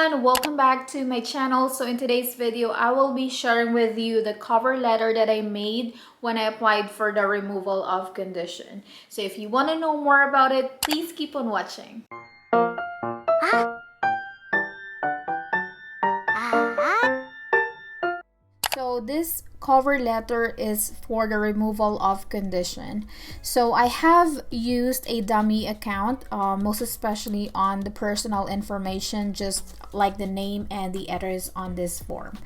everyone, welcome back to my channel. So in today's video, I will be sharing with you the cover letter that I made when I applied for the removal of condition. So if you want to know more about it, please keep on watching. So this cover letter is for the removal of condition. So I have used a dummy account, most especially on the personal information, just like the name and the address on this form.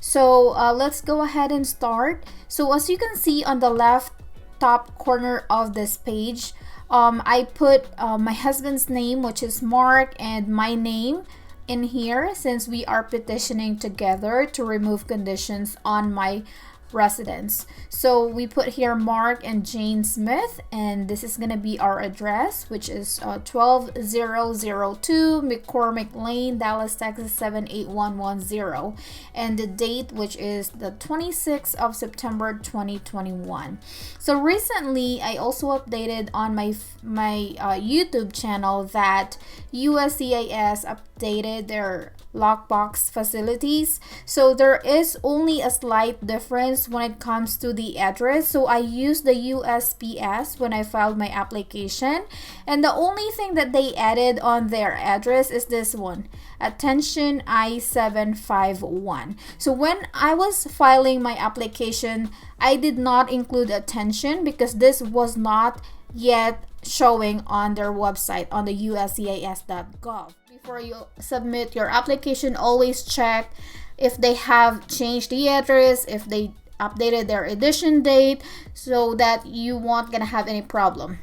So let's go ahead and start. So as you can see on the left top corner of this page, I put my husband's name, which is Mark, and my name in here since we are petitioning together to remove conditions on my residence. So we put here Mark and Jane Smith, and this is gonna be our address, which is 12002 McCormick Lane, Dallas, Texas 78110, and the date, which is the 26th of September 2021. So recently I also updated on my YouTube channel that USCIS updated their lockbox facilities, so there is only a slight difference when it comes to the address. So I used the USPS when I filed my application, and the only thing that they added on their address is this one, attention I-751. So when I was filing my application, I did not include attention because this was not yet showing on their website on the uscis.gov. Before you submit your application, always check if they have changed the address, if they updated their edition date, so that you won't gonna have any problem.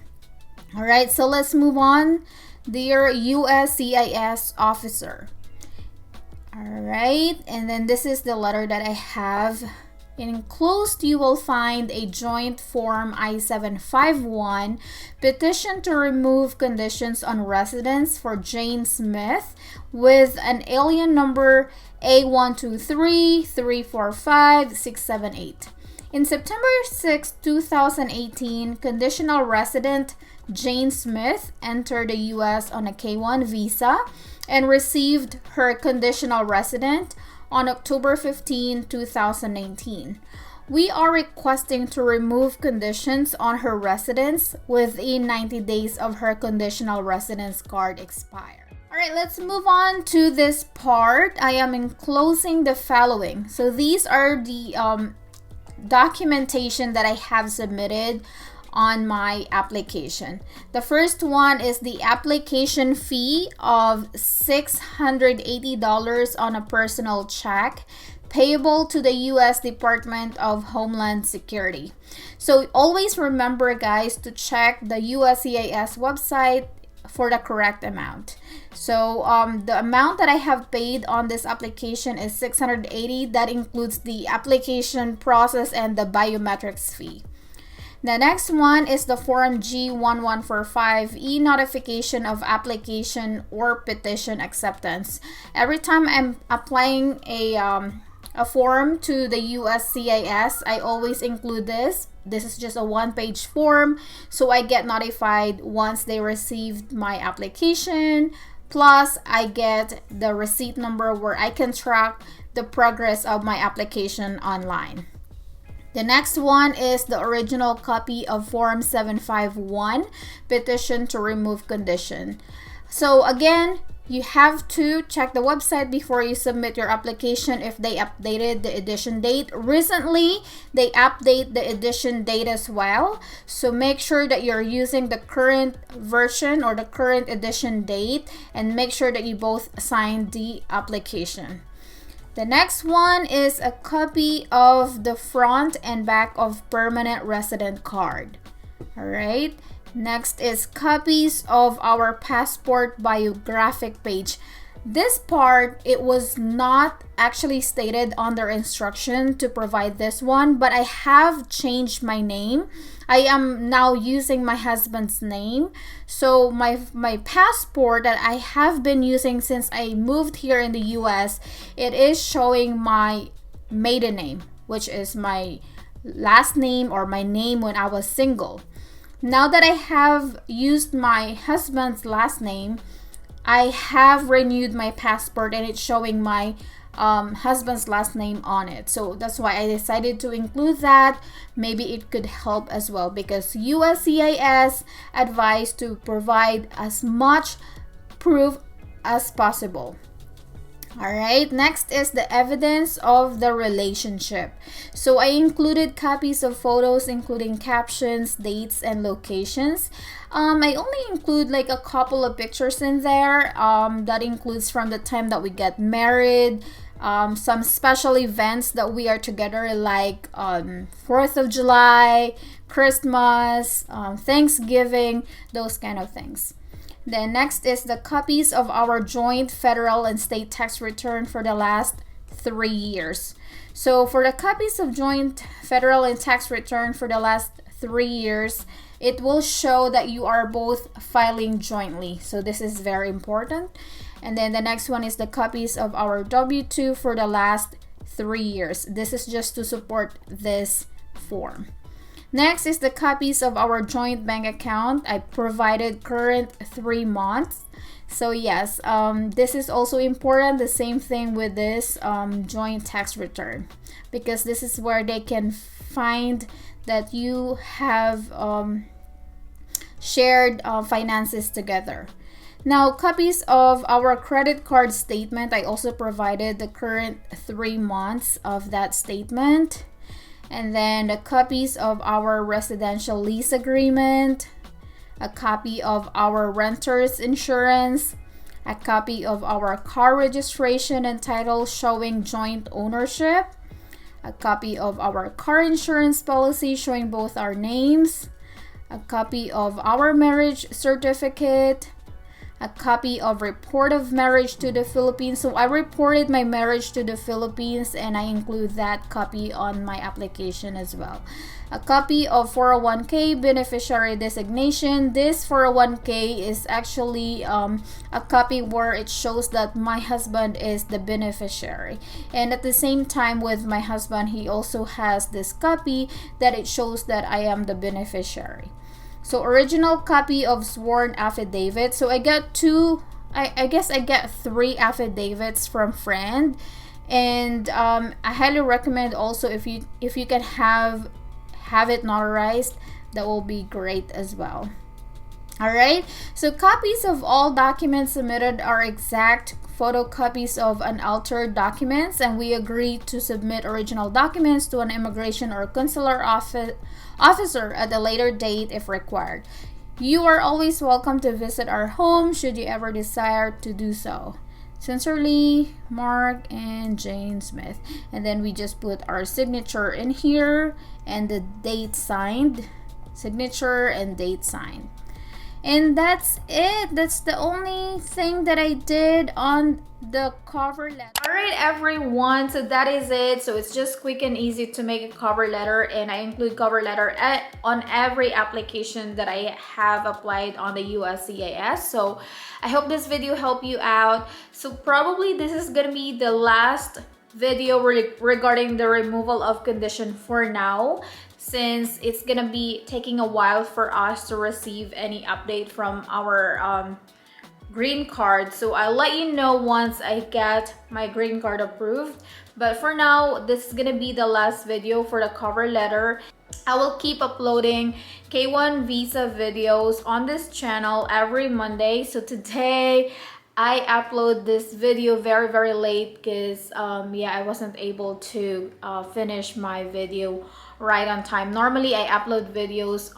All right, so let's move on. Dear USCIS officer. All right, and then this is the letter that I have. Enclosed, you will find a joint form I-751 petition to remove conditions on residence for Jane Smith with an alien number A123345678. In September 6, 2018, conditional resident Jane Smith entered the U.S. on a K-1 visa and received her conditional resident on October 15, 2019. We are requesting to remove conditions on her residence within 90 days of her conditional residence card expire. All right, let's move on to this part. I am enclosing the following. So these are the documentation that I have submitted on my application. The first one is the application fee of $680 on a personal check payable to the U.S. Department of Homeland Security. So always remember, guys, to check the USCIS website for the correct amount. So the amount that I have paid on this application is $680. That includes the application process and the biometrics fee. The next one is the Form G1145, e-notification of application or petition acceptance. Every time I'm applying a form to the USCIS, I always include this. This is just a one-page form, so I get notified once they received my application. Plus, I get the receipt number where I can track the progress of my application online. The next one is the original copy of Form 751, petition to remove condition. So again, you have to check the website before you submit your application if they updated the edition date. Recently, they update the edition date as well. So make sure that you're using the current version or the current edition date, and make sure that you both signed the application. The next one is a copy of the front and back of permanent resident card. All right. Next is copies of our passport biographic page. This part, it was not actually stated on their instruction to provide this one, but I have changed my name. I am now using my husband's name. So my passport that I have been using since I moved here in the US, it is showing my maiden name, which is my last name or my name when I was single. Now that I have used my husband's last name, I have renewed my passport and it's showing my husband's last name on it. So that's why I decided to include that. Maybe it could help as well, because USCIS advised to provide as much proof as possible. Alright, next is the evidence of the relationship. So I included copies of photos including captions, dates, and locations. I only include like a couple of pictures in there. That includes from the time that we get married, some special events that we are together, like 4th of July, Christmas, Thanksgiving, those kind of things. Then next is the copies of our joint federal and state tax return for the last 3 years. So for the copies of joint federal and tax return for the last 3 years, it will show that you are both filing jointly. So this is very important. And then the next one is the copies of our W-2 for the last 3 years. This is just to support this form. Next is the copies of our joint bank account. I provided current 3 months. So yes, this is also important. The same thing with this joint tax return, because this is where they can find that you have shared finances together. Now, copies of our credit card statement. I also provided the current 3 months of that statement. And then the copies of our residential lease agreement, a copy of our renter's insurance, a copy of our car registration and title showing joint ownership, a copy of our car insurance policy showing both our names, a copy of our marriage certificate, a copy of report of marriage to the Philippines. So I reported my marriage to the Philippines and I include that copy on my application as well. A copy of 401k beneficiary designation. This 401k is actually a copy where it shows that my husband is the beneficiary. And at the same time with my husband, he also has this copy that it shows that I am the beneficiary. So original copy of sworn affidavit. So I got I guess I get 3 affidavits from friend, and I highly recommend also if you can have it notarized, that will be great as well. Alright, so copies of all documents submitted are exact photocopies of unaltered documents, and we agree to submit original documents to an immigration or consular officer at a later date if required. You are always welcome to visit our home should you ever desire to do so. Sincerely, Mark and Jane Smith. And then we just put our signature in here and the date signed, signature and date signed. And that's it. That's the only thing that I did on the cover letter. Alright everyone, so that is it. So it's just quick and easy to make a cover letter, and I include cover letter on every application that I have applied on the USCIS. So I hope this video helped you out. So probably this is gonna be the last video regarding the removal of condition for now, since it's gonna be taking a while for us to receive any update from our green card. So I'll let you know once I get my green card approved. But for now, this is gonna be the last video for the cover letter. I will keep uploading K1 visa videos on this channel every Monday. So today I upload this video very late because yeah, I wasn't able to finish my video right on time. Normally I upload videos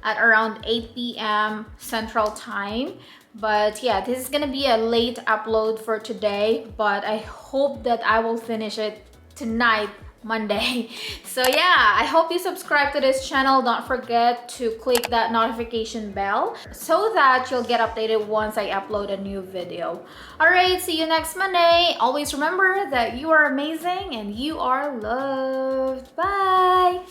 at around 8 p.m. Central Time, but yeah, this is gonna be a late upload for today, but I hope that I will finish it tonight, Monday. So yeah, I hope you subscribe to this channel. Don't forget to click that notification bell so that you'll get updated once I upload a new video. Alright, see you next Monday. Always remember that you are amazing and you are loved. Bye!